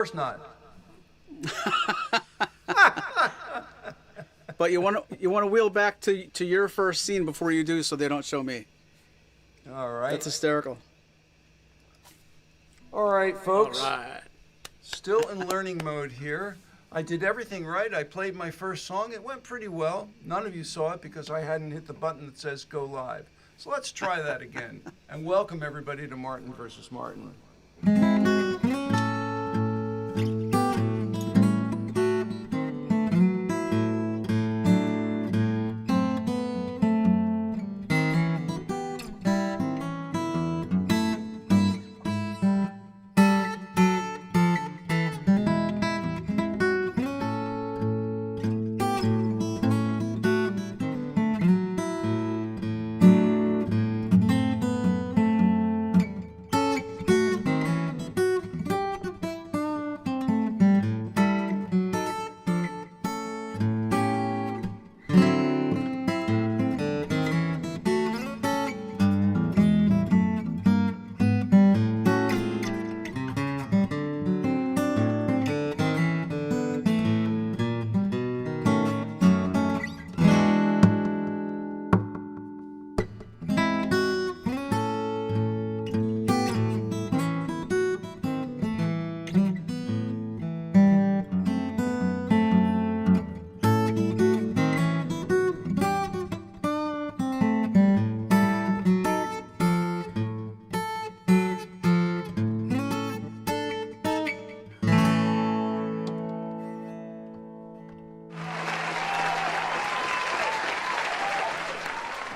course not. But you want to wheel back to your first scene before you do, so they don't show me. All right. That's hysterical. All right, folks. All right. Still in learning mode here. I did everything right. I played my first song. It went pretty well. None of you saw it because I hadn't hit the button that says go live. So let's try that again. And welcome everybody to Martin versus Martin.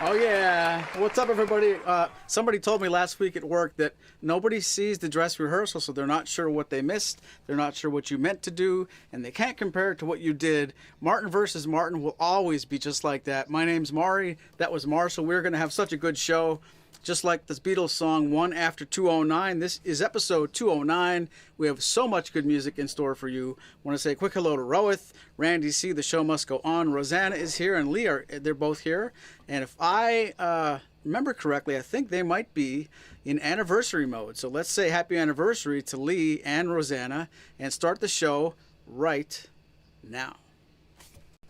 Oh yeah, what's up everybody? Somebody told me last week at work that nobody sees the dress rehearsal, so they're not sure what they missed, they're not sure what you meant to do, and they can't compare it to what you did. Martin versus Martin will always be just like that. My name's Maury, that was Marshall. We're going to have such a good show. Just like this Beatles song, One After 209. This is episode 209. We have so much good music in store for you. Want to say a quick hello to Roeth, Randy C. The show must go on. Rosanna is here, and Lee they're both here. And if I remember correctly, I think they might be in anniversary mode. So let's say happy anniversary to Lee and Rosanna, and start the show right now.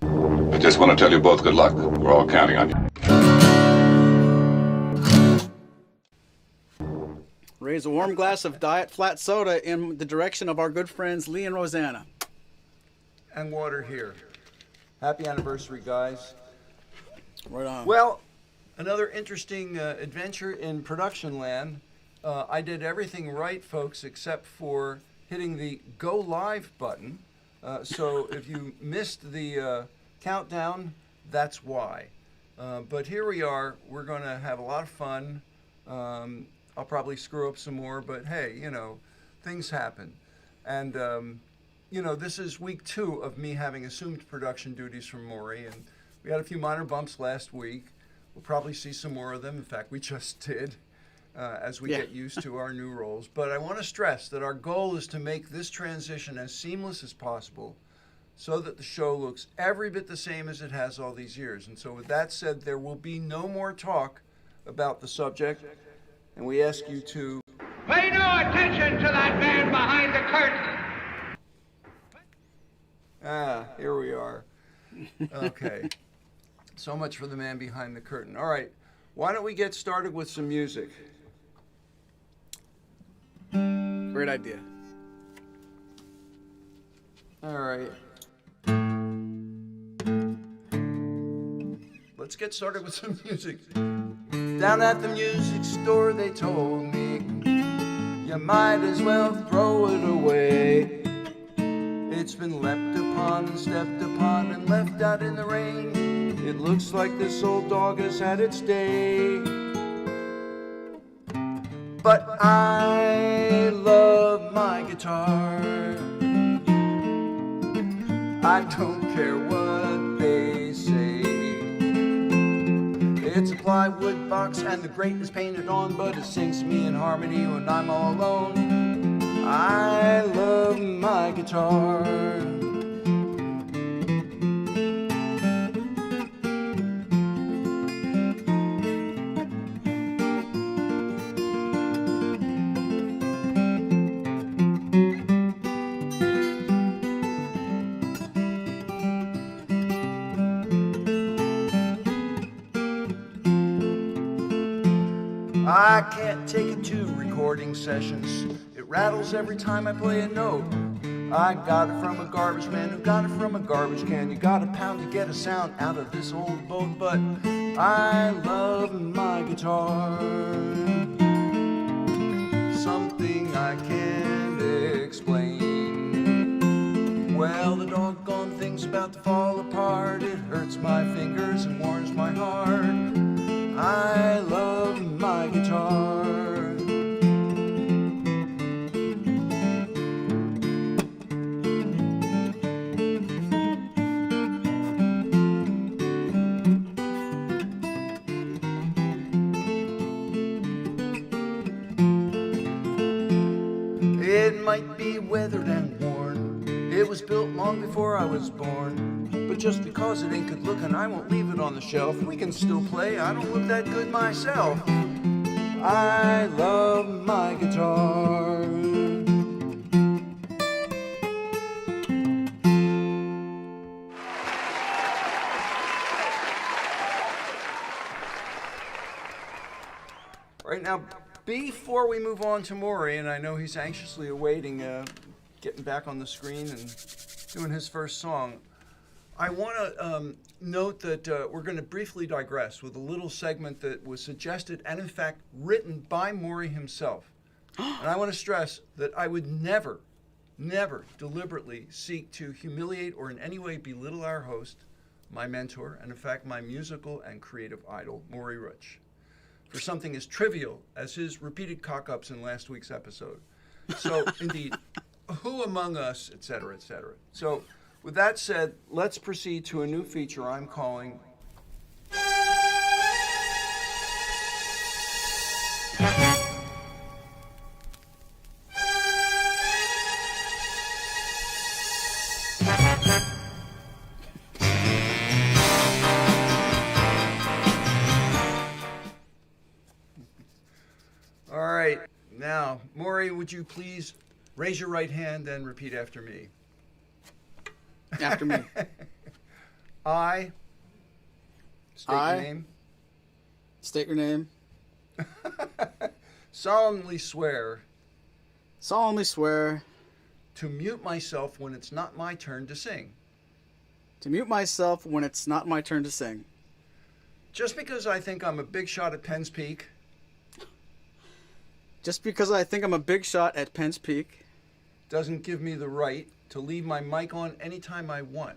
I just want to tell you both good luck. We're all counting on you. Raise a warm glass of Diet Flat Soda in the direction of our good friends Lee and Rosanna. And water here. Happy anniversary, guys. Right on. Well, another interesting adventure in production land. I did everything right, folks, except for hitting the go live button. So if you missed the countdown, that's why. But here we are. We're going to have a lot of fun. I'll probably screw up some more, but hey, you know, things happen. And, you know, this is week 2 of me having assumed production duties from Maury, and we had a few minor bumps last week. We'll probably see some more of them. In fact, we just did, as we get used to our new roles. But I want to stress that our goal is to make this transition as seamless as possible so that the show looks every bit the same as it has all these years. And so with that said, there will be no more talk about the subject. And we ask you to pay no attention to that man behind the curtain. Here we are. Okay. So much for the man behind the curtain. All right. Why don't we get started with some music? Great idea. All right. Let's get started with some music. Down at the music store they told me you might as well throw it away. It's been leapt upon and stepped upon and left out in the rain. It looks like this old dog has had its day. But I love my guitar. I don't care what they say. It's a plywood box and the grate is painted on, but it sings me in harmony when I'm all alone. I love my guitar. I can't take it to recording sessions. It rattles every time I play a note. I got it from a garbage man who got it from a garbage can. You got a pound to get a sound out of this old boat, but I love my guitar. Something I can't explain. Well, the doggone thing's about to fall apart. It hurts my fingers and warms my heart. I love my guitar. It might be weathered and worn. It was built long before I was born. But just because it ain't good looking, I won't leave it on the shelf. We can still play, I don't look that good myself. I love my guitar. Right now, before we move on to Maury, and I know he's anxiously awaiting getting back on the screen and doing his first song, I want to note that we're going to briefly digress with a little segment that was suggested and, in fact, written by Maury himself. And I want to stress that I would never deliberately seek to humiliate or in any way belittle our host, my mentor, and, in fact, my musical and creative idol, Maury Rich, for something as trivial as his repeated cock-ups in last week's episode. So, indeed, who among us, et cetera, et cetera. So, with that said, let's proceed to a new feature I'm calling All right, now, Maury, would you please raise your right hand and repeat after me? After me. I state your name. State your name. Solemnly swear Solemnly swear to mute myself when it's not my turn to sing. to mute myself when it's not my turn to sing. Just because I think I'm a big shot at Penn's Peak Just because I think I'm a big shot at Penn's Peak doesn't give me the right to leave my mic on anytime I want.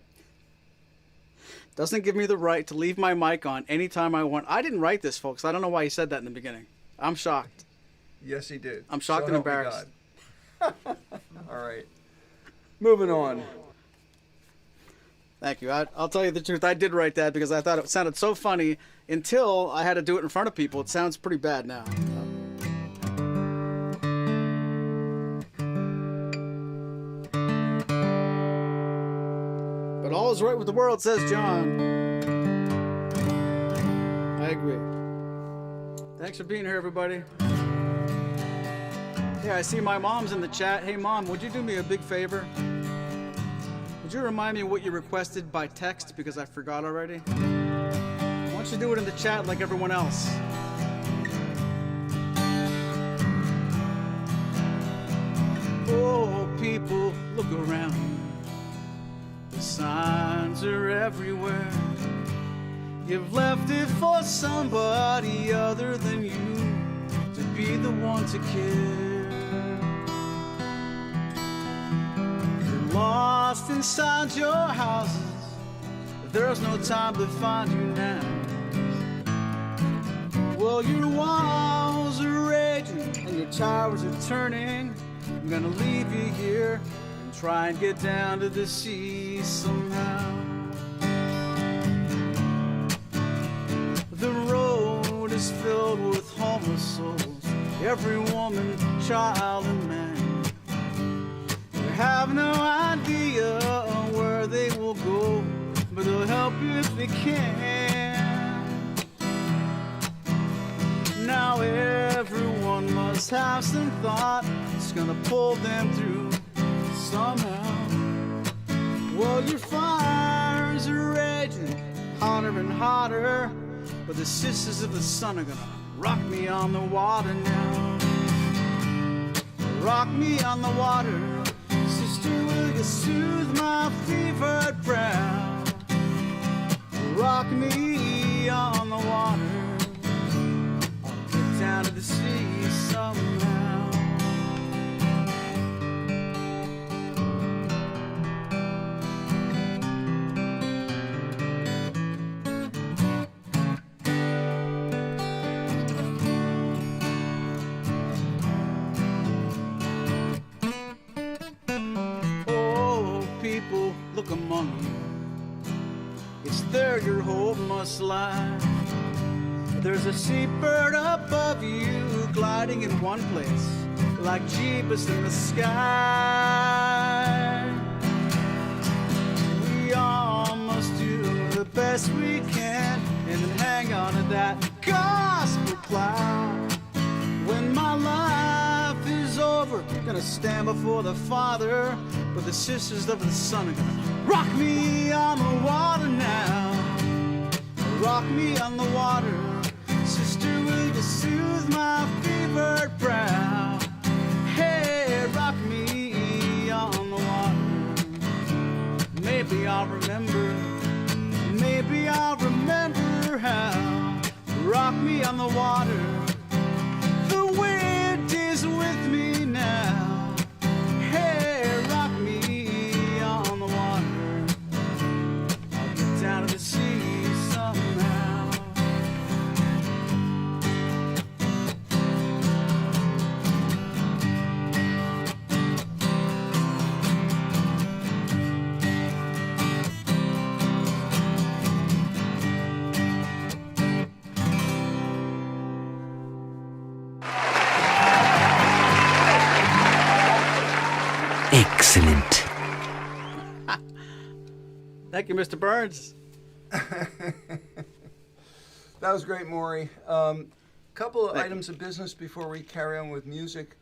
doesn't give me the right to leave my mic on anytime I want. I didn't write this, folks. I don't know why he said that in the beginning. I'm shocked. Yes, he did. I'm shocked and help me embarrassed. God. All right. Moving on. Thank you. I'll tell you the truth. I did write that because I thought it sounded so funny until I had to do it in front of people. It sounds pretty bad now. But all is right with the world, says John. I agree. Thanks for being here, everybody. Yeah, I see my mom's in the chat. Hey, Mom, would you do me a big favor? Would you remind me what you requested by text because I forgot already? Why don't you do it in the chat like everyone else? Oh, people, look around. The signs are everywhere. You've left it for somebody other than you to be the one to care. You're lost inside your houses. There's no time to find you now. Well, your walls are raging and your towers are turning. I'm gonna leave you here and try and get down to the sea somehow. The road is filled with homeless souls, every woman, child, and man. They have no idea where they will go, but they'll help you if they can. Now everyone must have some thought that's gonna pull them through somehow. Well, your fires are raging hotter and hotter, but the sisters of the sun are gonna rock me on the water now. Rock me on the water, sister, will you soothe my fevered brow? Rock me on the water, I'll get down to the sea somehow. Look among you, it's there your hope must lie. There's a seabird above you, gliding in one place, like Jeebus in the sky. We all must do the best we can, and then hang on to that gospel cloud. When my life is over, gonna stand before the Father, but the sisters of the Son are gonna rock me on the water now. Rock me on the water, sister, will you soothe my fevered brow? Hey, rock me on the water. Maybe I'll remember how. Rock me on the water, the wind is with me now. Hey, rock me on the water, I'll get down to the sea somehow. Excellent. Thank you, Mr. Burns. That was great, Maury. Couple of items of business before we carry on with music.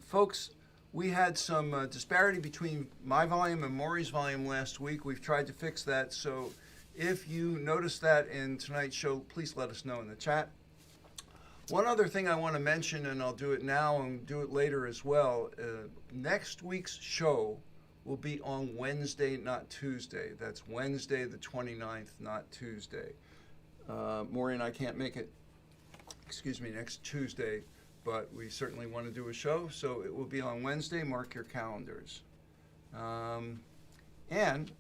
Folks, we had some disparity between my volume and Maury's volume last week. We've tried to fix that, so if you notice that in tonight's show, please let us know in the chat. One other thing I want to mention, and I'll do it now and do it later as well, next week's show will be on Wednesday, not Tuesday. That's Wednesday the 29th, not Tuesday. Maury and I can't make it, next Tuesday, but we certainly want to do a show, so it will be on Wednesday. Mark your calendars. And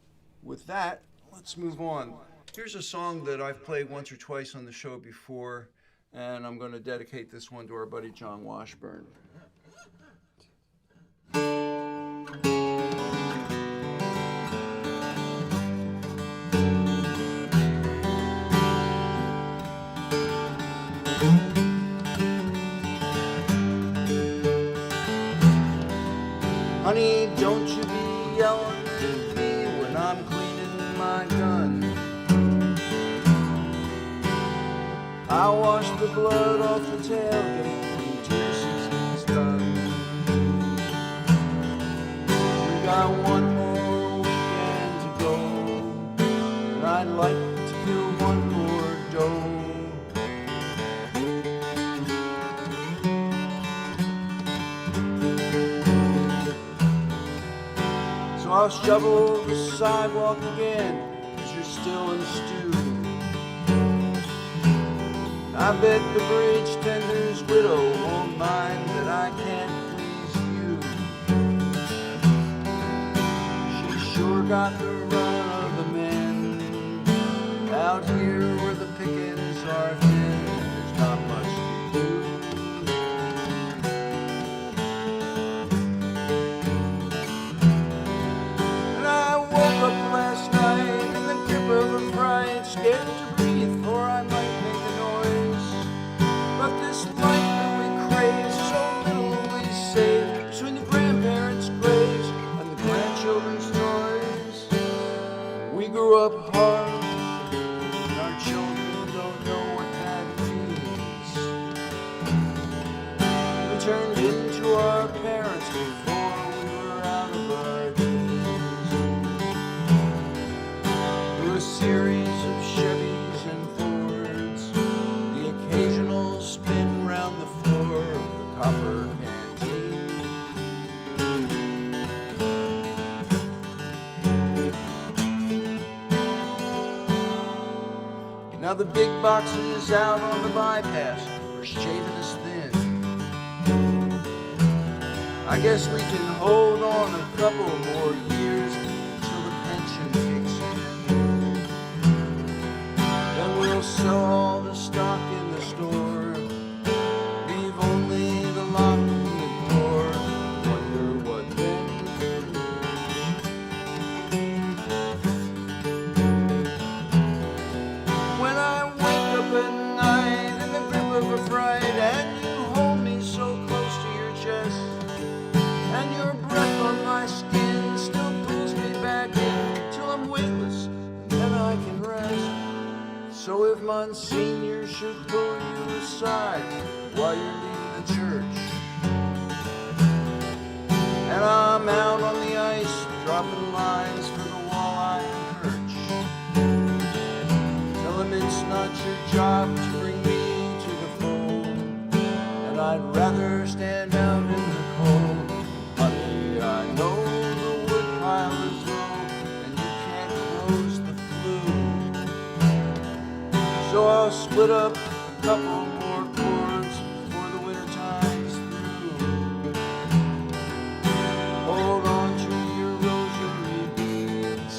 with that, let's move on. Here's a song that I've played once or twice on the show before, and I'm going to dedicate this one to our buddy John Washburn. Honey, don't you be yelling at me when I'm cleaning my gun. I wash the blood off the tailgate until 16's done. We got one more weekend to go, and I'd like to kill one more doe. So I'll shovel the sidewalk again, 'cause you're still in the stew. I bet the bridge tender's widow won't mind that I can't please you. She sure got the run of the men. Out here where the pickings are thin, there's not much to do. And I woke up last night in the grip of a fright, scared to breathe, for I might make a noise. But this life that we crave, so little we save, between the grandparents' graves and the grandchildren's toys. We grew up hard, and our children don't know what that means. We turned into our parents before we were out of our teens. Through a series of Chevys and Fords, the occasional Now the big boxes out on the bypass are shaving us thin. I guess we can hold on a couple more years till the pension kicks in. Then we'll sell all the stock in the store, leave only the lock in the door. Wonder what then? When I wake up at night in the grip of a fright, and you hold me so close to your chest, and your breath on my skin still pulls me back in till I'm weightless, and then I can rest. So if Monsignor should pull you aside while you're leaving the church, and I'm out on the ice dropping lines for the walleye and perch, tell him it's not your job to bring me to the fold, and I'd rather stand out in the cold. Honey, I know the wood pile is low and you can't close the flue, so I'll split up a couple more cords before the winter time's through. Hold on to your rosary beads,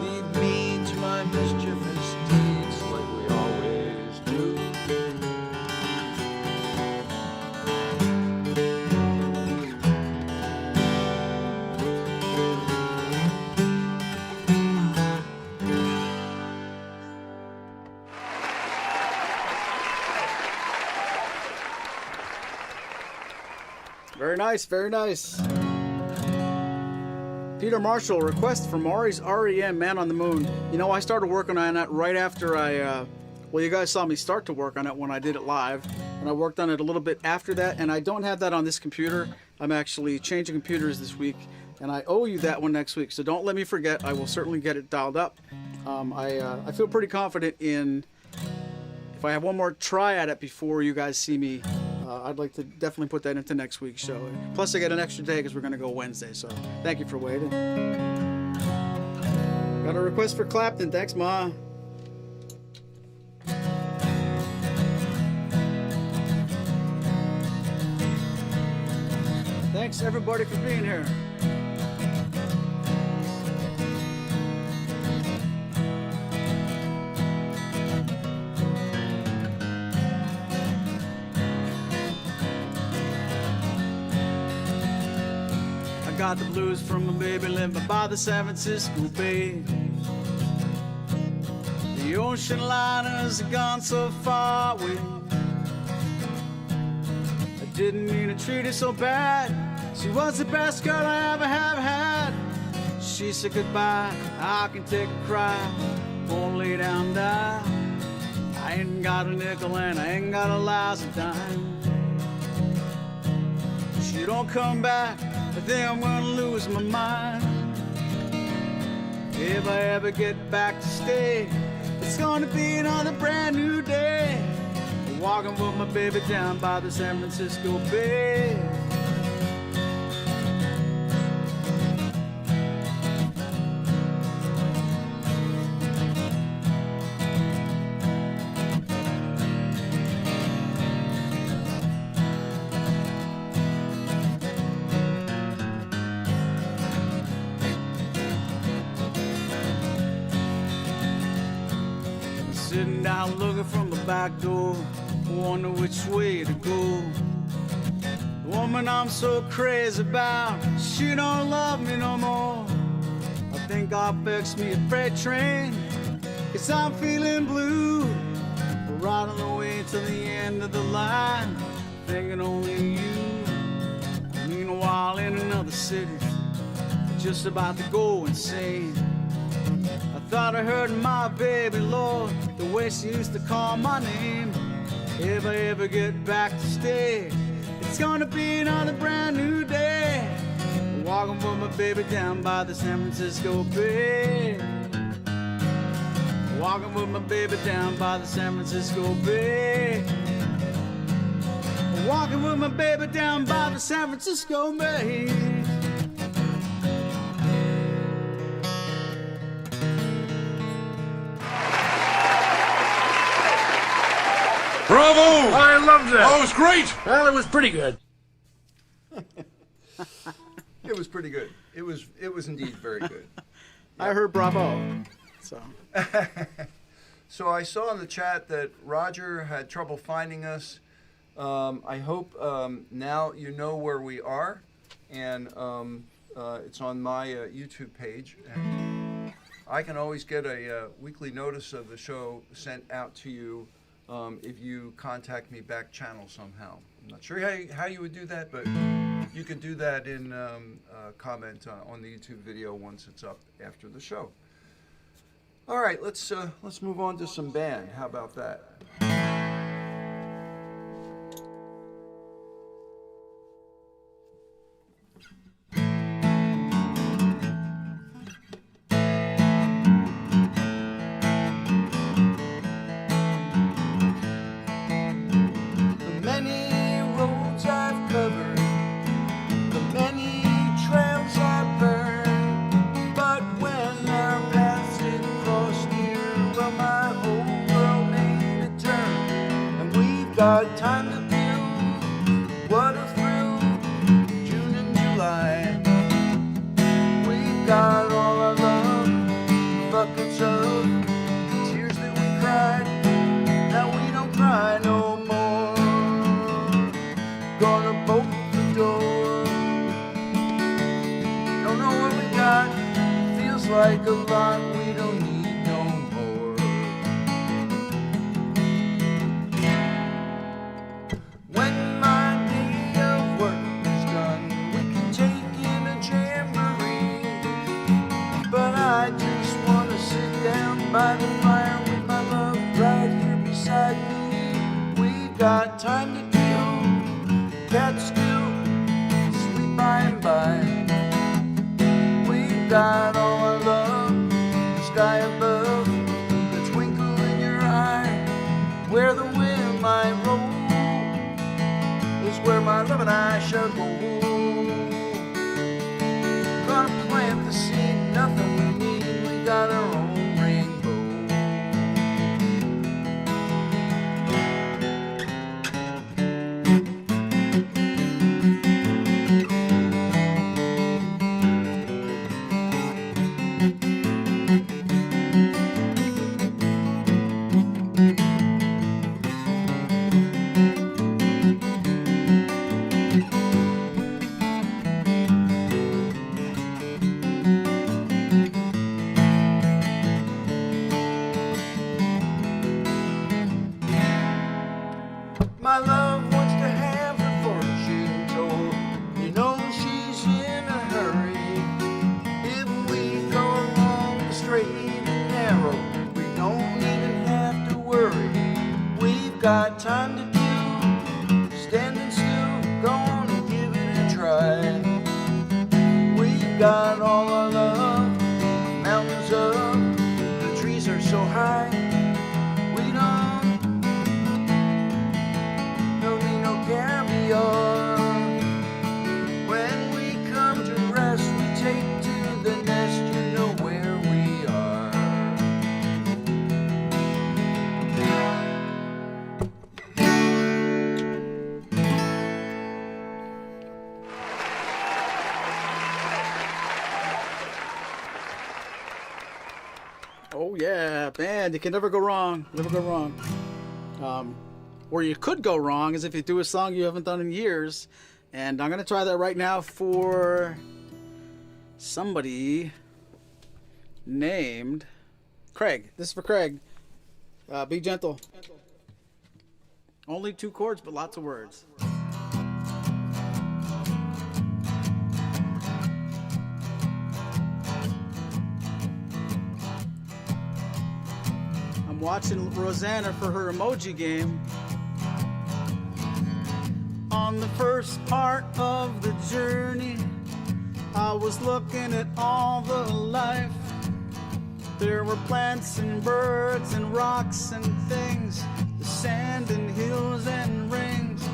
lead me to my mischievous deeds like we always do. Very nice, very nice. Peter Marshall, request for Maury's REM, Man on the Moon. You know, I started working on that right after well, you guys saw me start to work on it when I did it live, and I worked on it a little bit after that, and I don't have that on this computer. I'm actually changing computers this week, and I owe you that one next week, so don't let me forget. I will certainly get it dialed up. I feel pretty confident in, if I have one more try at it before you guys see me, I'd like to definitely put that into next week's show. Plus, I get an extra day because we're going to go Wednesday, so thank you for waiting. Got a request for Clapton. Thanks, Ma. Thanks, everybody, for being here. Got the blues from a baby living by the San Francisco Bay. The ocean liners have gone so far away. I didn't mean to treat her so bad. She was the best girl I ever have had. She said goodbye, I can take a cry, won't lay down and die. I ain't got a nickel and I ain't got a lousy dime. She don't come back, I think I'm gonna lose my mind. If I ever get back to stay, it's gonna be another brand new day. Walking with my baby down by the San Francisco Bay. Sitting down looking from the back door, wonder which way to go. The woman I'm so crazy about, she don't love me no more. I think I'll fix me a freight train, 'cause I'm feeling blue. We're riding away to the end of the line, thinking only you. Meanwhile in another city, just about to go insane. I thought I heard my baby, Lord, the way she used to call my name. If I ever get back to stay, it's gonna be another brand new day. Walking with my baby down by the San Francisco Bay. Walking with my baby down by the San Francisco Bay. Walking with my baby down by the San Francisco Bay. Bravo! I loved it. Oh, it was great! Well, it was pretty good. It was pretty good. It was indeed very good. I heard bravo. So So I saw in the chat that Roger had trouble finding us. I hope now you know where we are, and it's on my YouTube page. And I can always get a weekly notice of the show sent out to you if you contact me back channel somehow. I'm not sure how you would do that, but you can do that in comment on the YouTube video once it's up after the show. All right, let's move on to some band. How about that? The many roads I've covered, the many trails I've burned, but when our paths did cross near, well, my whole world made a turn, and we've got time to do what a thrill, June and July. We've got all our love, buckets of tears that we cried. Now we don't cry no more. Gonna bolt the door. Don't know what we got. Feels like a lot. We don't need no more. When my day of work is done, we can take in a jamboree. But I just wanna sit down by the fire with my love right here beside me. We've got time to do, cats still sleep by and by. We've got all our love, the sky above, the twinkle in your eye. Where the wind might roll is where my love and I shall go. Gonna plant the seed, nothing we need, we got our own rainbow. My love wants to have her fortune told. You know she's in a hurry. If we go along the straight and narrow, we don't even have to worry. We've got time to do, standing still, go on and give it a try. We've got all our love, mountains up, the trees are so high. We don't need no caviar. When we come to rest, we take to the nest, you know where we are. oh yeah, band. You can never go wrong. Never go wrong. Where you could go wrong is if you do a song you haven't done in years. And I'm going to try that right now for somebody named Craig. This is for Craig. Be gentle. Only 2 chords, but lots of words. I'm watching Rosanna for her emoji game. On the first part of the journey, I was looking at all the life. There were plants and birds and rocks and things, the sand and hills and rings.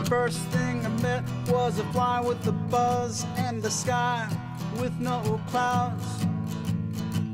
First thing I met was a fly with a buzz and the sky with no clouds.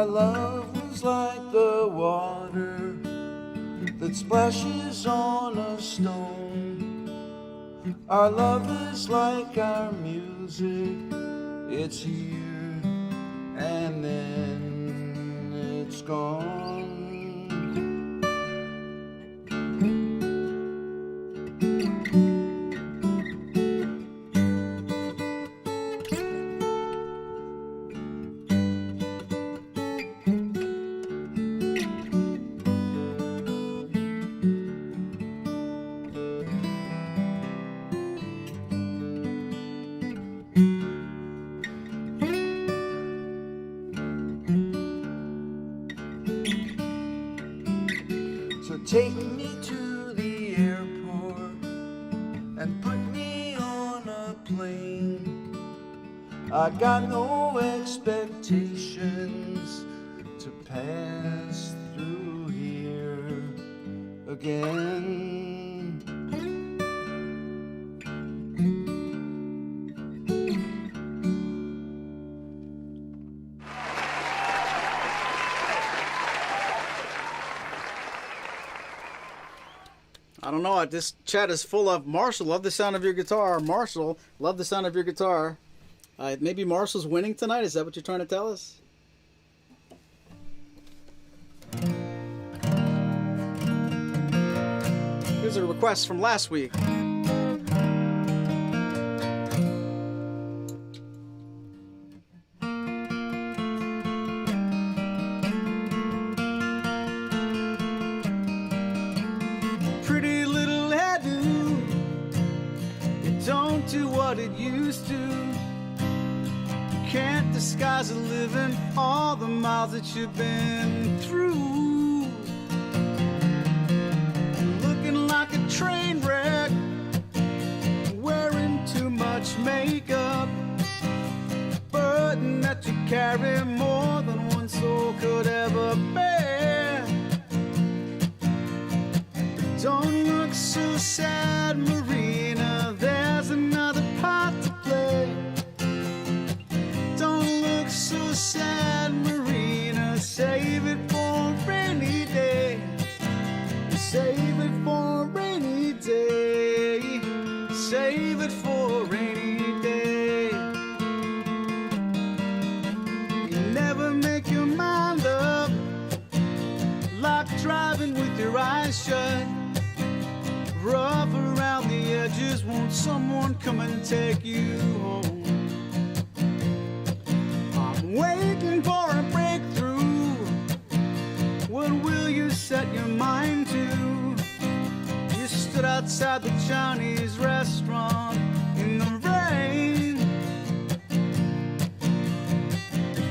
Our love was like the water that splashes on a stone. Our love is like our music. It's here and then it's gone. So take me to the airport and put me on a plane. I got no expectations to pass through here again. I don't know. This chat is full of Marshall. Love the sound of your guitar. Marshall, love the sound of your guitar. Maybe Marshall's winning tonight. Is that what you're trying to tell us? Here's a request from last week. Pretty little hairdo, it don't do what it used to. You can't disguise a living, all the miles that you've been through. Looking like a train wreck, wearing too much makeup, burden that you carry more than one soul could ever bear. Don't look so sad, Marina, there's another part to play. Don't look so sad, Marina, save it for a rainy day. Save it for a rainy day. Save it for a rainy day. You never make your mind up, like driving with your eyes shut. Rough around the edges, won't someone come and take you home? I'm waiting for a breakthrough. What will you set your mind to? You stood outside the Chinese restaurant in the rain.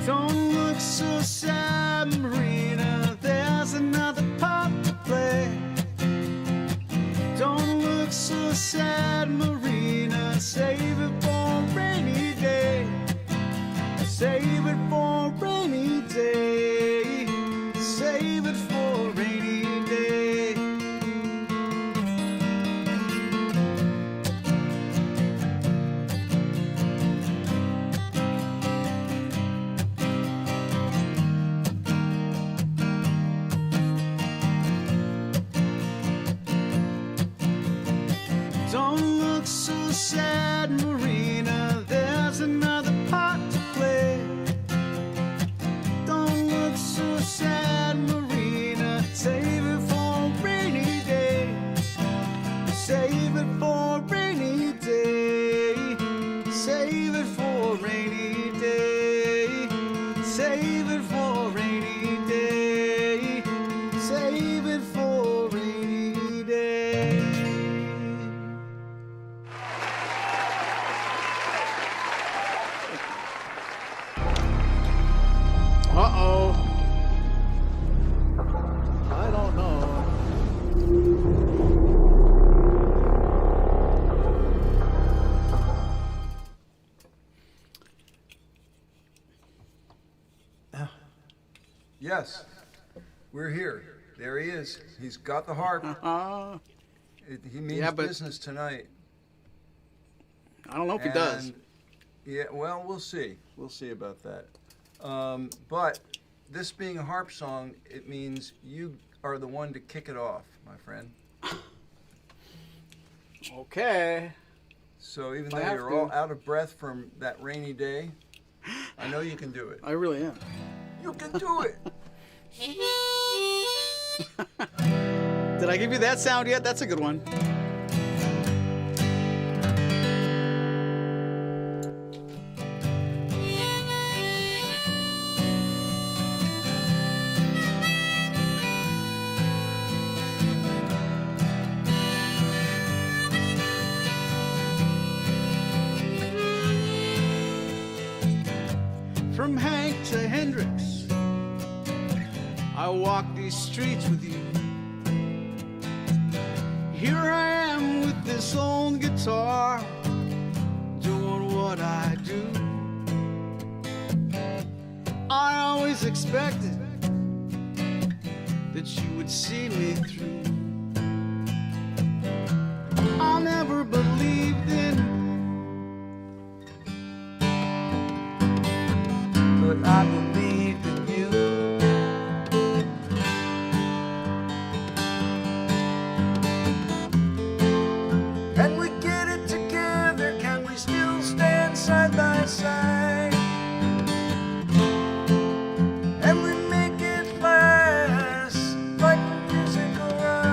Don't look so sad, Marina, there's another part to play. Don't look so sad, Marina, save it for a rainy day. Save it for a rainy day. Save it for a rainy day. Don't look so sad, Marina, there's another part to play. Don't look so sad, Marina, save it for a rainy day. Save it for a rainy day. Save it for a rainy day. Save it for a rainy day. Save it for a rainy day. Uh-oh. I don't know. Yes, we're here. There he is. He's got the harp. He means Yeah, but- business tonight. I don't know if he does. And, yeah, well, we'll see. We'll see about that. But this being a harp song, it means you are the one to kick it off, my friend. Okay. So even I though have you're to. all out of breath from that rainy day, I know you can do it. I really am. You can do it. Did I give you that sound yet? That's a good one. From Hank to Hendrix, I walk these streets with you. Here I am with this old guitar, doing what I do. I always expected that you would see me through. I never believed in, But I believe in you. Can we get it together? Can we still stand side by side? And we make it last like a musical ride.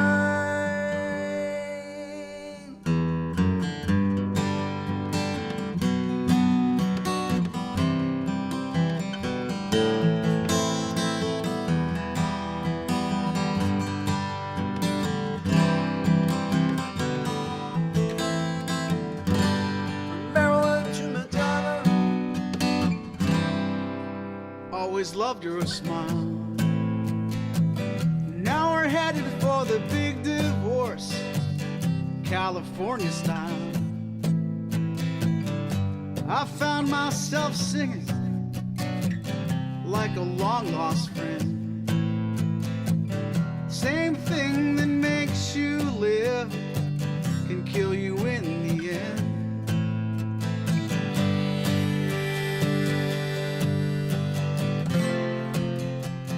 Maryland to Madonna. always loved your smile. Now we're headed for the big divorce, California style. I found myself singing like a long lost friend. Same thing that makes you live can kill you in the end.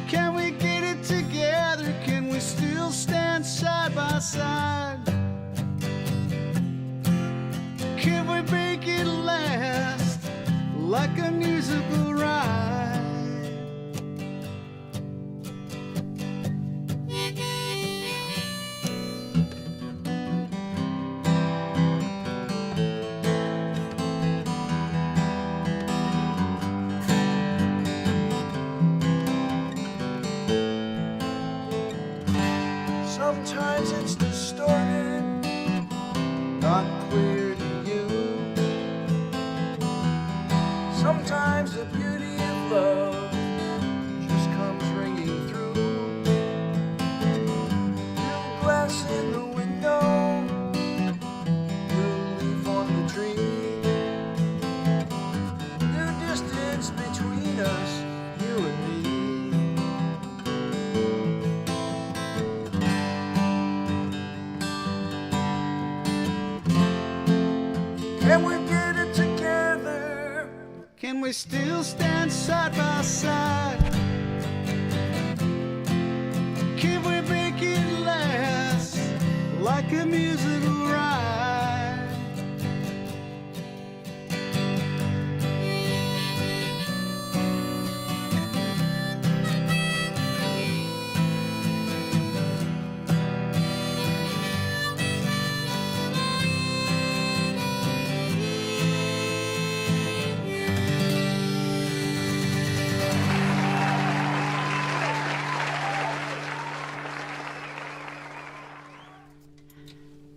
Can we get it together? Can we still stand side by side? Can we make it last like a musical ride? Sometimes it's distorted, not clear to you. Sometimes the beauty of love just comes ringing through. New glass in the window, new leaf on the tree. New distance between us, you and me. Can we get it together? Can we still stand side by side? Can we make it last like a musical ride?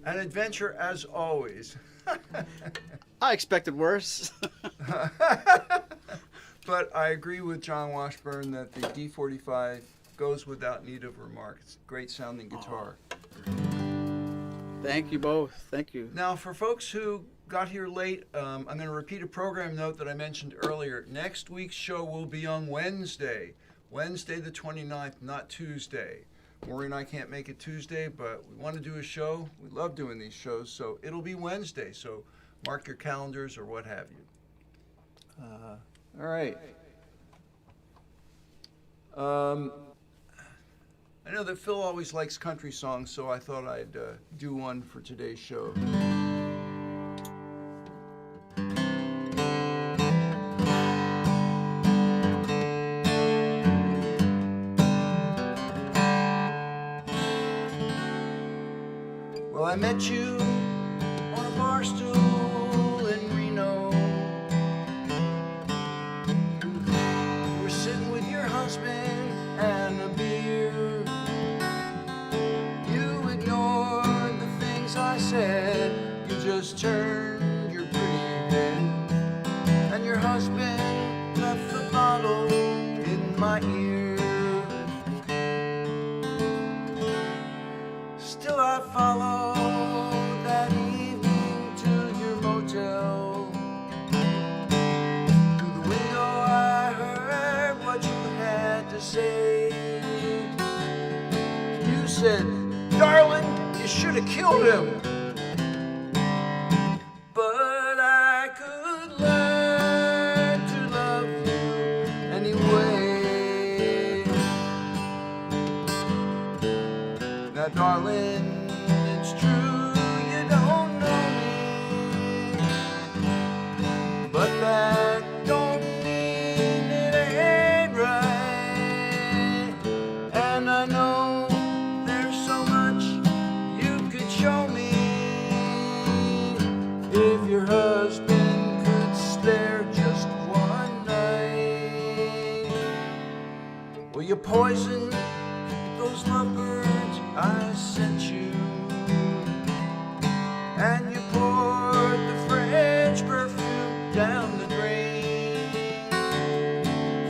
An adventure as always. I expected worse. But I agree with John Washburn that the D-45 goes without need of remark. It's a great sounding guitar. Thank you both. Thank you. Now, for folks who got here late, I'm going to repeat a program note that I mentioned earlier. Next week's show will be on Wednesday the 29th, not Tuesday. Maury and I can't make it Tuesday, but we want to do a show. We love doing these shows, so it'll be Wednesday. So mark your calendars or what have you. All right. I know that Phil always likes country songs, so I thought I'd do one for today's show. Well, I met you on a bar stool in Reno. You were sitting with your husband and a beer. You ignored the things I said. You just turned your pretty head. And your husband left the bottle in my ear. Still I followed that evening to your motel. Through the window I heard what you had to say. You said, "Darling, you should have killed him." But I could learn to love you anyway. Now, darling, it's true you don't know me, but that don't mean it ain't right. And I know there's so much you could show me if your husband could spare just one night. Well, you poisoned those lovebirds I sent you, and you poured the French perfume down the drain,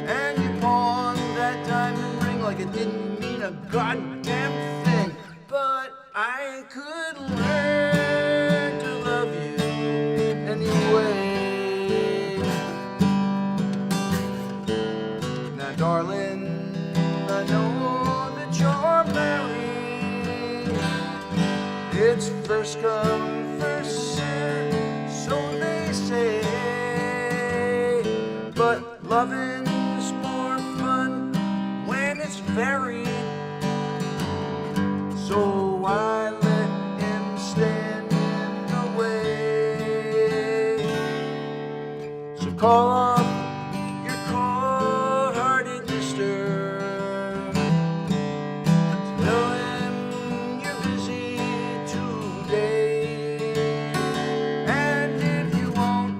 and you pawned that diamond ring like it didn't mean a goddamn thing. But I could learn to love you anyway. Now, darling, I know that you're married. It's first come, first served, so they say. But loving's more fun when it's varied. So I let him stand in the way. So call off your cold-hearted mister. Tell him you're busy today. And if you won't,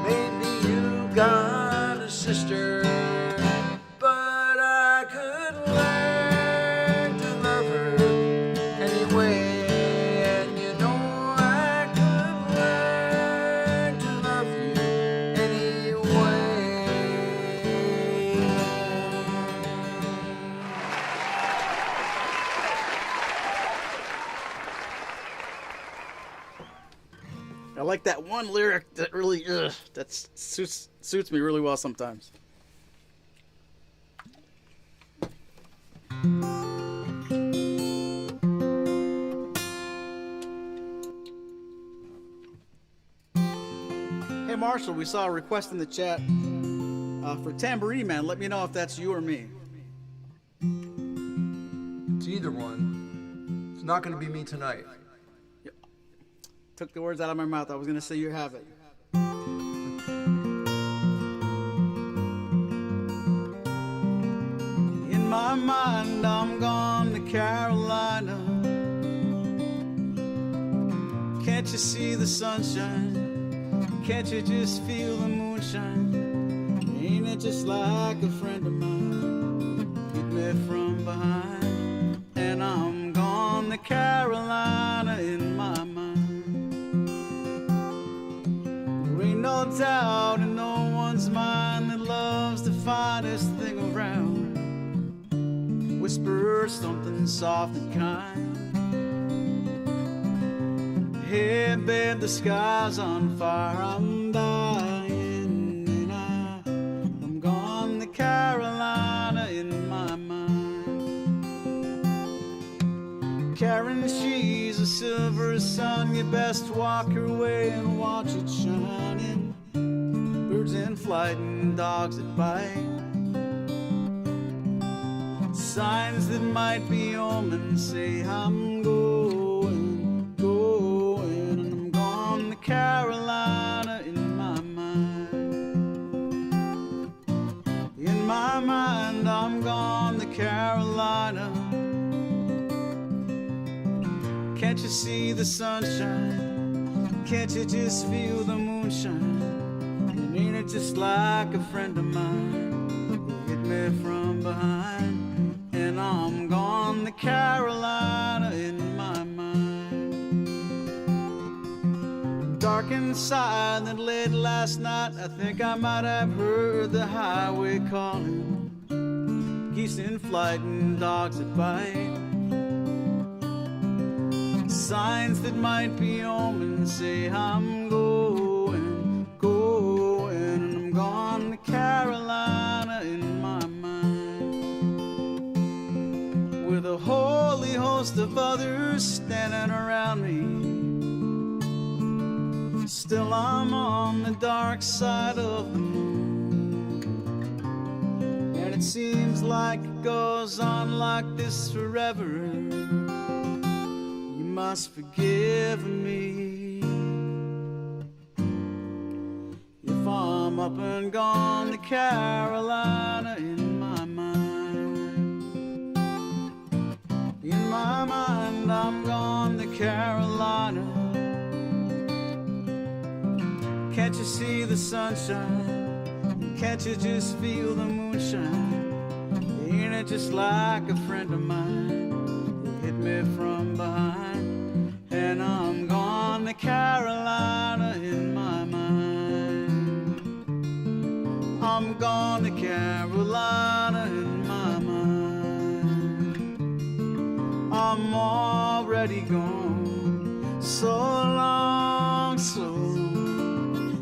maybe you got a sister. But I could learn to love her anyway. And you know I could learn to love you anyway. I like that one lyric that really, that suits me really well sometimes. Hey Marshall, we saw a request in the chat for Tambourine Man. Let me know if that's you or me. It's either one. It's not going to be me tonight. Took the words out of my mouth. I was gonna say you have it. In my mind, I'm gone to Carolina. Can't you see the sunshine? Can't you just feel the moonshine? Ain't it just like a friend of mine hit me from behind? And I'm gone to Carolina in my mind. There ain't no doubt in no one's mind that love's the finest thing around. Whisper something soft and kind. Hey babe, the sky's on fire, I'm dying, and I'm gone to Carolina in my mind. Karen, she's a silver sun, you best walk her way and watch it shining. Birds in flight and dogs that bite. Signs that might be omens say I'm going, and I'm gone to Carolina in my mind. In my mind, I'm gone to Carolina. Can't you see the sunshine? Can't you just feel the moonshine? And ain't it just like a friend of mine? He hit me from behind. And I'm gone to Carolina in my mind. Dark and silent late last night, I think I might have heard the highway calling. Geese in flight and dogs that bite. Signs that might be omens say I'm going, and I'm gone to Carolina in my mind. With a holy host of others standing around me, still I'm on the dark side of the moon. And it seems like it goes on like this forever. You must forgive me if I'm up and gone to Carolina in my mind. In my mind, I'm gone to Carolina. Can't you see the sunshine? Can't you just feel the moonshine? Ain't it just like a friend of mine who hit me from behind? And I'm gone to Carolina in my mind. I'm gone to Carolina in my mind. I'm already gone so long, so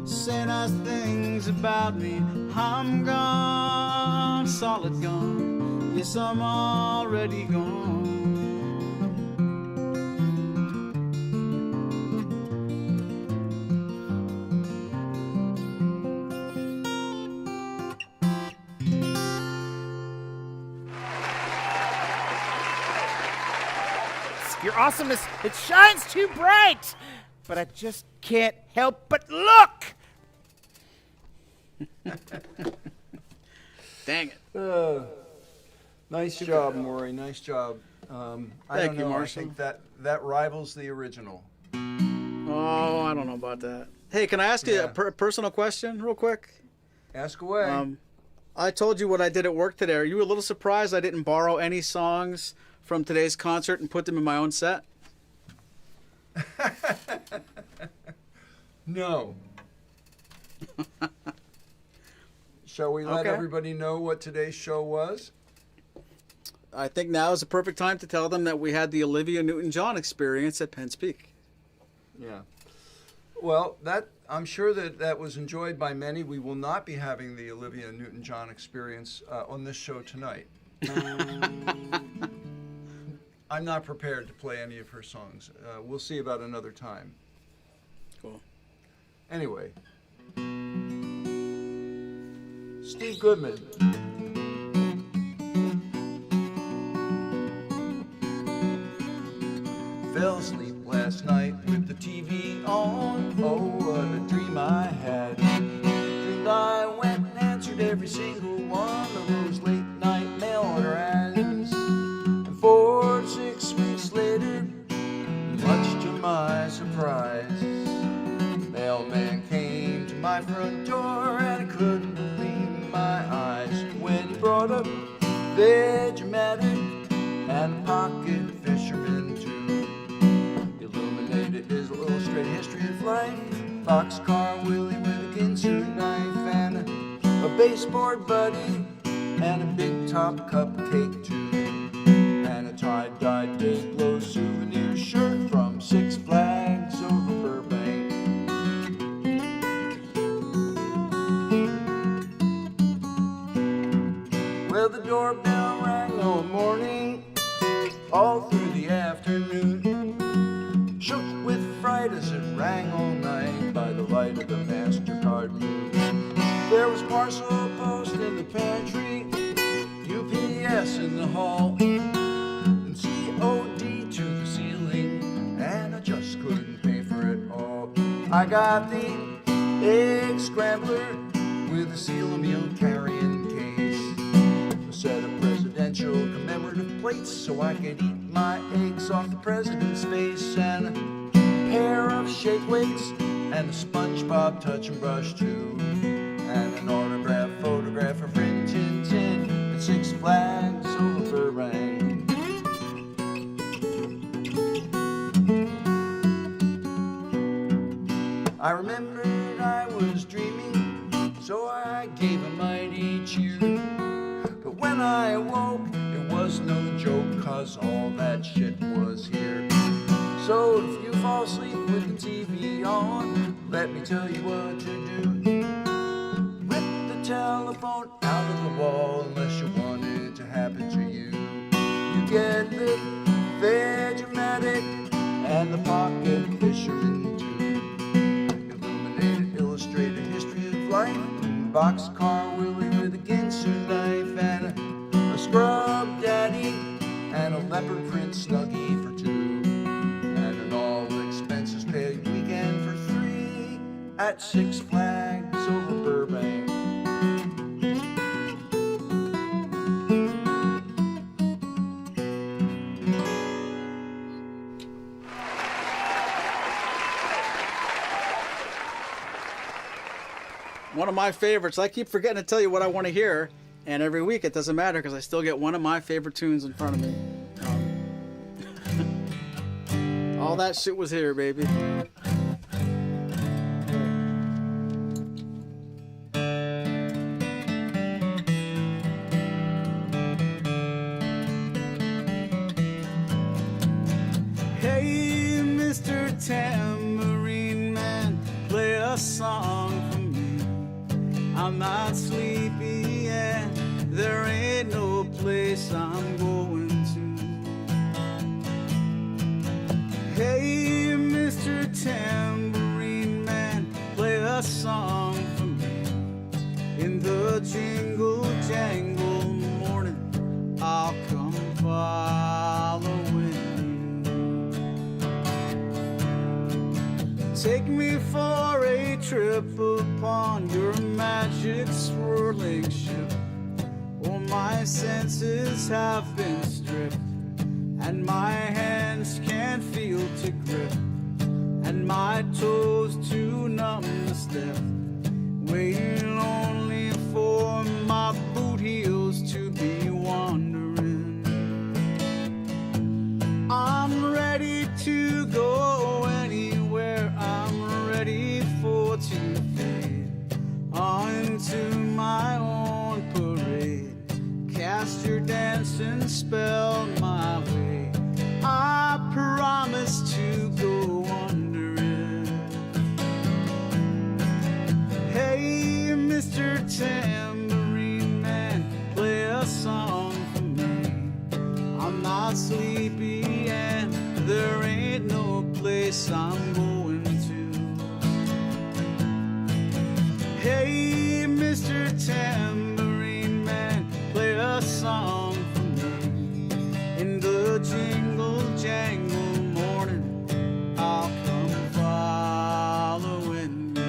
say nice things about me. I'm gone, solid gone. Yes, I'm already gone. Your awesomeness, it shines too bright, but I just can't help but look. Dang it. Nice job, Maury. Nice job. I Thank don't you, know. Marshall. I think that rivals the original. Oh, I don't know about that. Hey, can I ask you a personal question real quick? Ask away. I told you what I did at work today. Are you a little surprised I didn't borrow any songs from today's concert and put them in my own set? No. Shall we let Okay. everybody know what today's show was? I think now is the perfect time to tell them that we had the Olivia Newton-John experience at Penn's Peak. Yeah. Well, I'm sure that was enjoyed by many. We will not be having the Olivia Newton-John experience on this show tonight. I'm not prepared to play any of her songs. We'll see about another time. Cool. Anyway. Steve Goodman. Fell asleep last night with the TV on. Oh, what a dream I had. Dreamed I went and answered every single one of those late night mail order ads. And 4 to 6 weeks later, much to my surprise, the mailman came to my front door and I couldn't believe my eyes when he brought up Vegematic and a pocket fisherman too. Illuminated his illustrated history of life, boxcar Willie with a Ginsu knife and a baseboard buddy and a big top cupcake too, and a tie-dyed Day-Glo souvenir shirt from Six Flags over Burbank. Well, the doorbell rang all morning, all through the afternoon. Shook with fright as it rang all night by the light of the MasterCard moon. There was parcel post in the pantry, UPS glass in the hall, and COD to the ceiling, and I just couldn't pay for it all. I got the egg scrambler with a seal of meal carrying case, a set of presidential commemorative plates so I could eat my eggs off the president's face, and a pair of shake weights and a SpongeBob touching brush too, and an autographed photograph of Rin Tin Tin at Six Flags over Burbank. I remembered I was dreaming, so I gave a mighty cheer. But when I awoke, it was no joke, 'cause all that shit was here. So if you fall asleep with the TV on, let me tell you what to do. Rip the telephone out of the wall unless you want it to happen to you. You get the Vegematic and the Pocket Fisherman too. Illuminated, illustrated history of life, Boxcar Willie with a Ginsu knife, and a Scrub Daddy and a leopard print Snuggie for two, and an all expenses paid weekend for 3 at Six Flags over Burbank. One of my favorites. I keep forgetting to tell you what I want to hear, and every week it doesn't matter because I still get one of my favorite tunes in front of me. All that shit was here, baby. Hey, Mr. Tambourine Man, play a song for me. I'm not sleepy and there ain't no place I'm going to. Hey, Mr. Tambourine Man, play a song for me. In the jingle jangle morning, I'll come following you. Take me for a trip upon your magic swirling ship. Oh, my senses have been stripped, and my hands can't feel to grip, and my toes to numb the step, waiting only for my boot heels to be wandering. I'm ready to go anywhere, I'm ready for to fade onto my own parade. Cast your dancing spell my way, I promise to go under it. Hey, Mr. Tambourine Man, play a song for me. I'm not sleepy and there ain't no place I'm going to. Hey, Mr. Tambourine Man, play a song for me. In the jingle jangle morning, I'll come following you.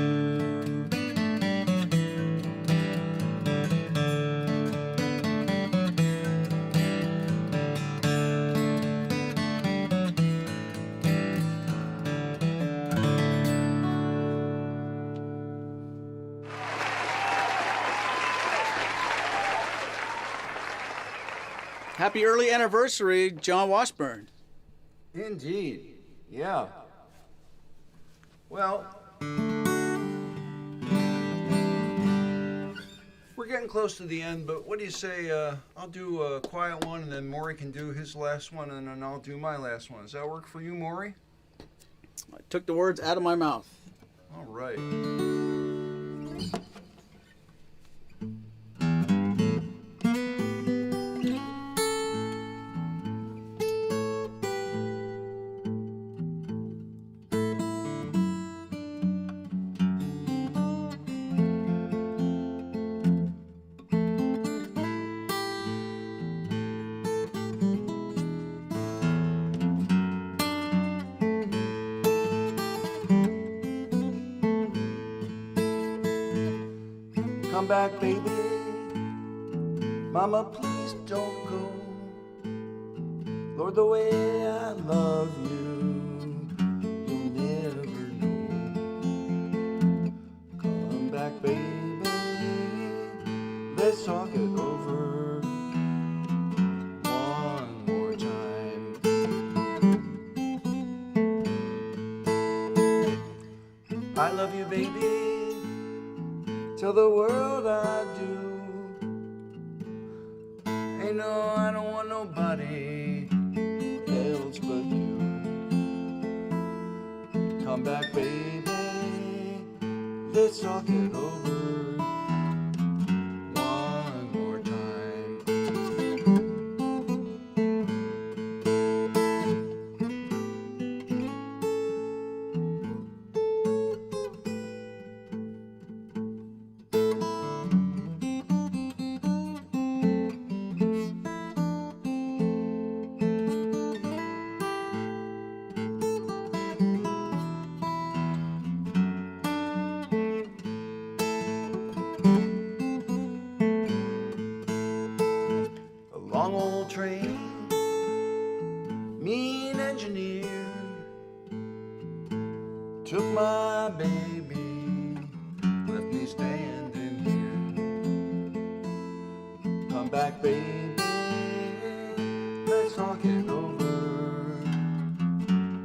Happy early anniversary, John Washburn. Indeed, yeah. Well, we're getting close to the end, but what do you say, I'll do a quiet one, and then Maury can do his last one, and then I'll do my last one. Does that work for you, Maury? I took the words out of my mouth. All right. Come back, baby. Mama, please don't go. Lord, the way I love you, you'll never know. Come back, baby. Let's talk it over one more time. I love you, baby. Tell the world I do. Ain't no, I don't want nobody else but you. Come back, baby. Let's talk it over one more time. Long old train, mean engineer, took my baby, left me standing here. Come back, baby, let's talk it over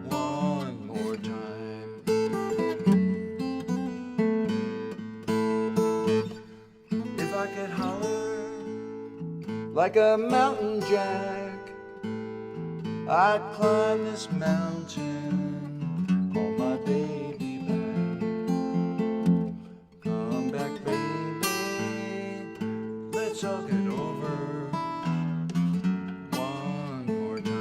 one more time. If I could holler like a mountain jack, I'd climb this mountain, call my baby back. Come back, baby, let's talk it over one more time.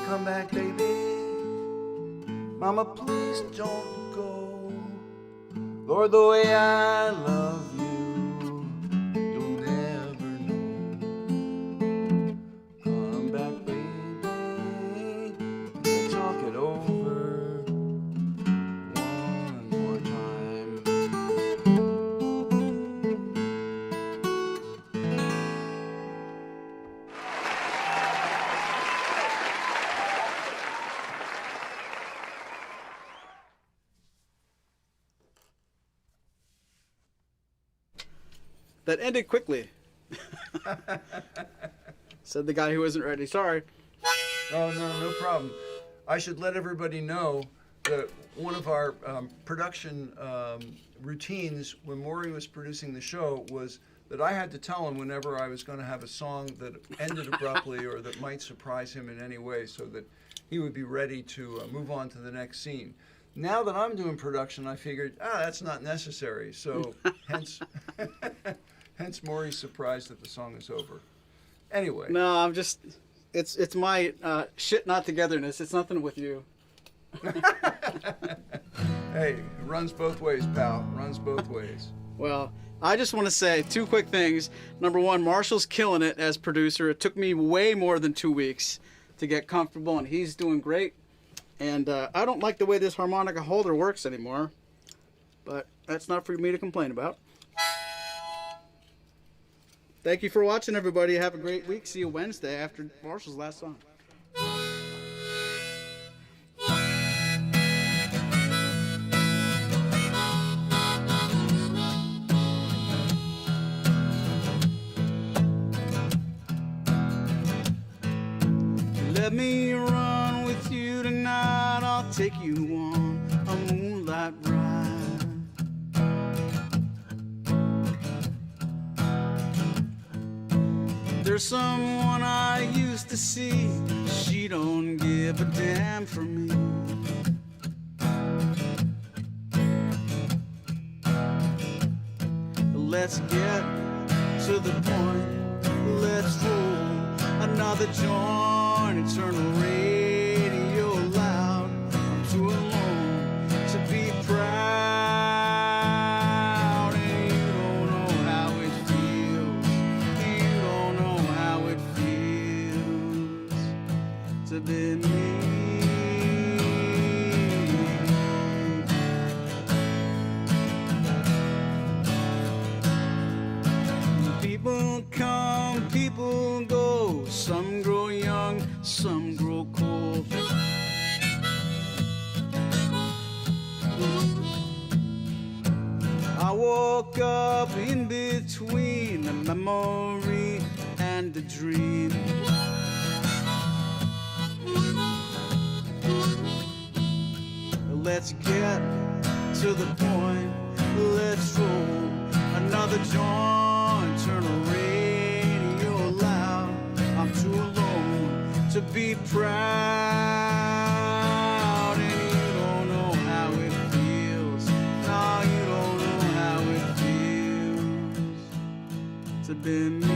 Come back, baby. Mama, please don't go. Lord, the way I love you, you'll never know. Come back, baby. Let's talk it over one more time. That ended quickly. Said the guy who wasn't ready. Sorry. Oh, no problem. I should let everybody know that one of our production routines when Maury was producing the show was that I had to tell him whenever I was going to have a song that ended abruptly or that might surprise him in any way so that he would be ready to move on to the next scene. Now that I'm doing production, I figured, that's not necessary. So hence Maury's surprised that the song is over. Anyway. No, I'm just, it's my shit not togetherness. It's nothing with you. Hey, it runs both ways, pal. Runs both ways. Well, I just want to say two quick things. Number one, Marshall's killing it as producer. It took me way more than 2 weeks to get comfortable, and he's doing great. And I don't like the way this harmonica holder works anymore, but that's not for me to complain about. Thank you for watching, everybody. Have a great week. See you Wednesday after Marshall's last song. Let me run with you tonight. I'll take you on a moonlight ride. There's someone I used to see. She don't give a damn for me. Let's get to the point. Let's roll another joint and turn the radio loud. I'm too alone to be proud. To be me. People come, people go. Some grow young, some grow cold. I woke up in between a memory and a dream. Let's get to the point. Let's roll another joint. Turn the radio loud. I'm too alone to be proud. And you don't know how it feels. No, you don't know how it feels to be me.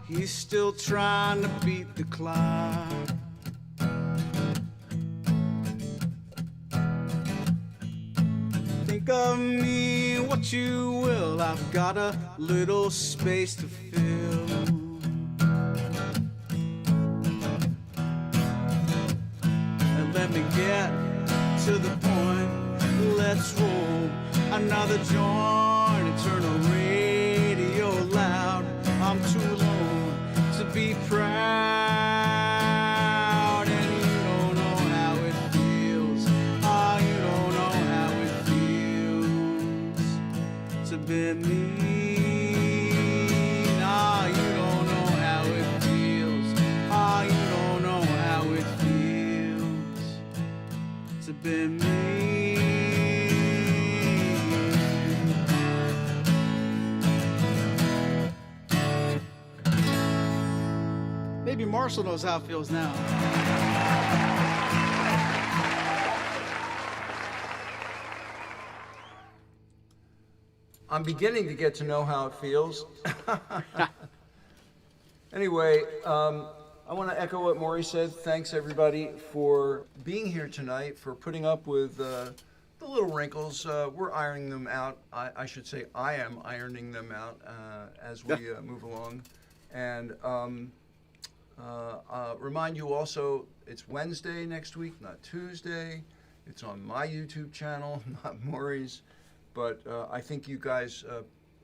He's still trying to beat the clock. Think of me what you will. I've got a little space to fill. And let me get to the point. Let's roll another joint and turn the radio loud. I'm too alone to be proud, and you don't know how it feels. Oh, you don't know how it feels to be me. No, you don't know how it feels. Oh, you don't know how it feels to be me. Maybe Marshall knows how it feels now. I'm beginning to get to know how it feels. Anyway, I want to echo what Maury said. Thanks, everybody, for being here tonight, for putting up with the little wrinkles. We're ironing them out. I should say I am ironing them out as we move along. And remind you also, it's Wednesday next week, not Tuesday. It's on my YouTube channel, not Maury's. But I think you guys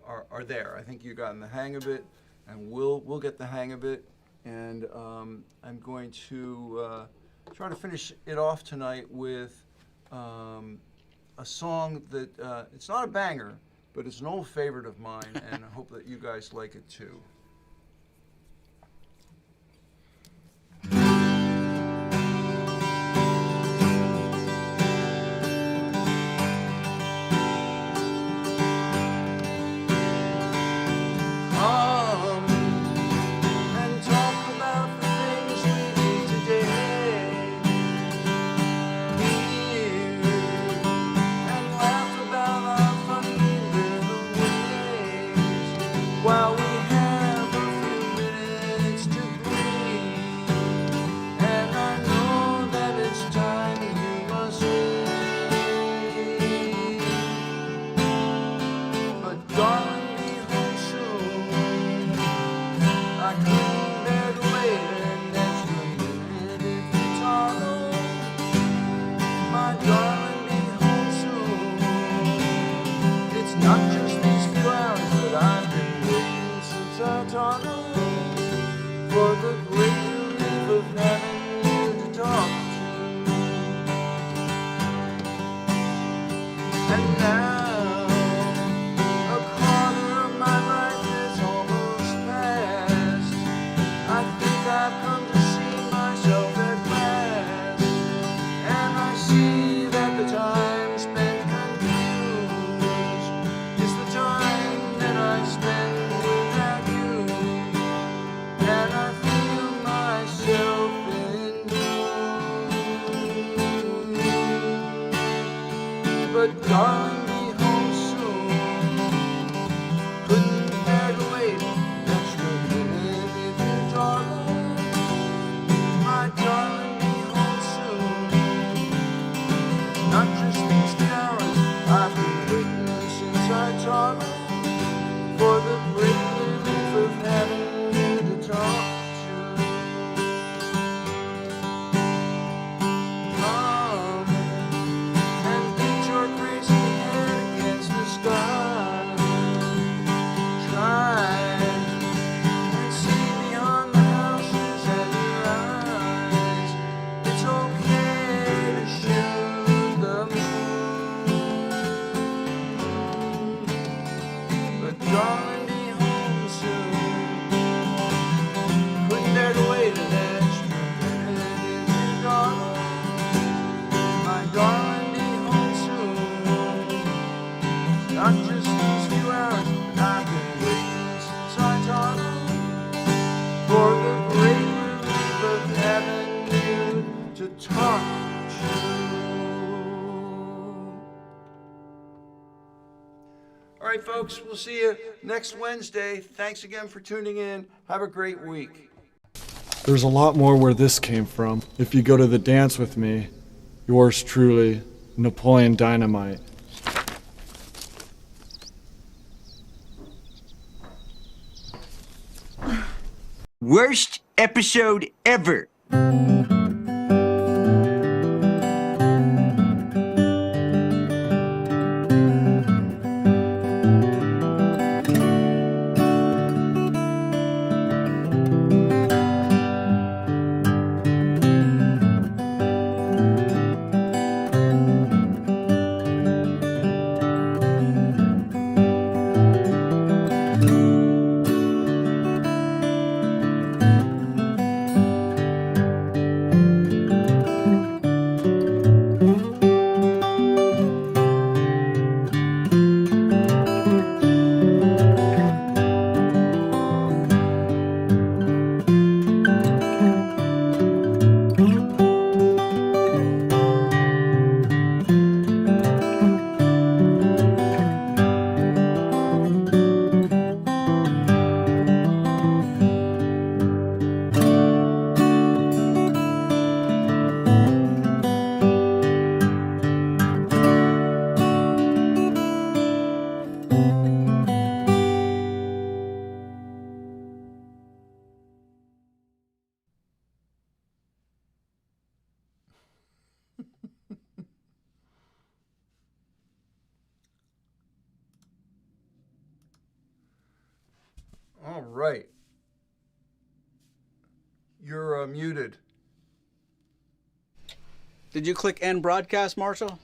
are there. I think you've gotten the hang of it, and we'll get the hang of it. And I'm going to try to finish it off tonight with a song that it's not a banger, but it's an old favorite of mine, and I hope that you guys like it too. While we have a few minutes to breathe, and I know that it's time you must leave. But darling, be home soon. I couldn't bear to wait an extra minute if you tunnel. My darling, be home soon. It's not just these few hours that I've been tunnel for the great relief of having you to talk to. And now but darling, be home soon. Couldn't bear to wait an extra minute with you, darling. My darling, be home soon. Not just these 3 hours, I've been waiting since I taught her, for the great relief of having you to talk to. Come and beat your crazy head against the sky. Try and see beyond the houses and your eyes. It's okay to shoot the moon, but darling, be home soon. Couldn't dare to wait an extra minute with you, darling. My darling, be home soon. Not just these few hours I've been waiting since I taught her, for the great relief of having you to talk to. All right, folks, we'll see you next Wednesday. Thanks again for tuning in. Have a great week. There's a lot more where this came from. If you go to the dance with me, yours truly, Napoleon Dynamite. Worst episode ever. All right. You're muted. Did you click end broadcast, Marshall?